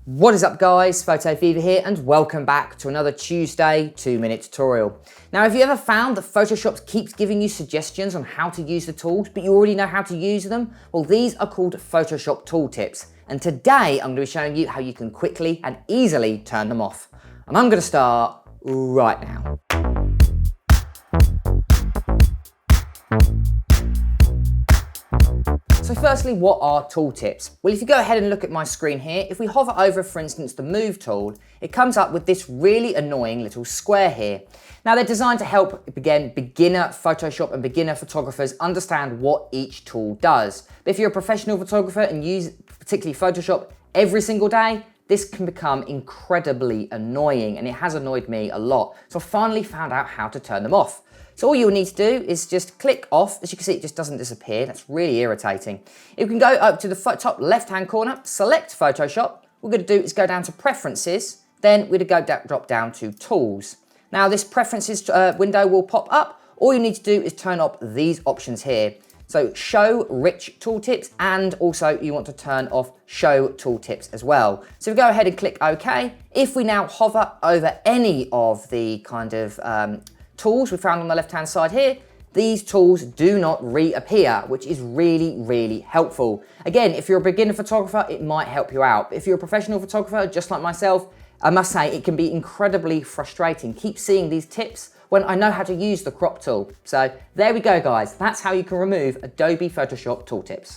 What is up guys, Photo Fever here and welcome back to another Tuesday 2-minute tutorial. Now have you ever found that Photoshop keeps giving you suggestions on how to use the tools but you already know how to use them? Well, these are called Photoshop tooltips, and today I'm going to be showing you how you can quickly and easily turn them off. And I'm going to start right now. So firstly, what are tooltips? Well, if you go ahead and look at my screen here, if we hover over, for instance, the Move tool, it comes up with this really annoying little square here. Now they're designed to help, again, beginner Photoshop and beginner photographers understand what each tool does. But if you're a professional photographer and use particularly Photoshop every single day, this can become incredibly annoying, and it has annoyed me a lot. So I finally found out how to turn them off. So all you'll need to do is just click off. As you can see, it just doesn't disappear. That's really irritating. You can go up to the top left-hand corner, select Photoshop. What we're going to do is go down to Preferences, then we're going to drop down to Tools. Now this Preferences window will pop up. All you need to do is turn up these options here. So Show Rich Tooltips, and also you want to turn off Show Tooltips as well. So we go ahead and click OK. If we now hover over any of the kind of tools we found on the left-hand side here, these tools do not reappear, which is really, really helpful. Again, if you're a beginner photographer, it might help you out. But if you're a professional photographer, just like myself, I must say it can be incredibly frustrating. Keep seeing these tips when I know how to use the crop tool. So there we go, guys. That's how you can remove Adobe Photoshop tooltips.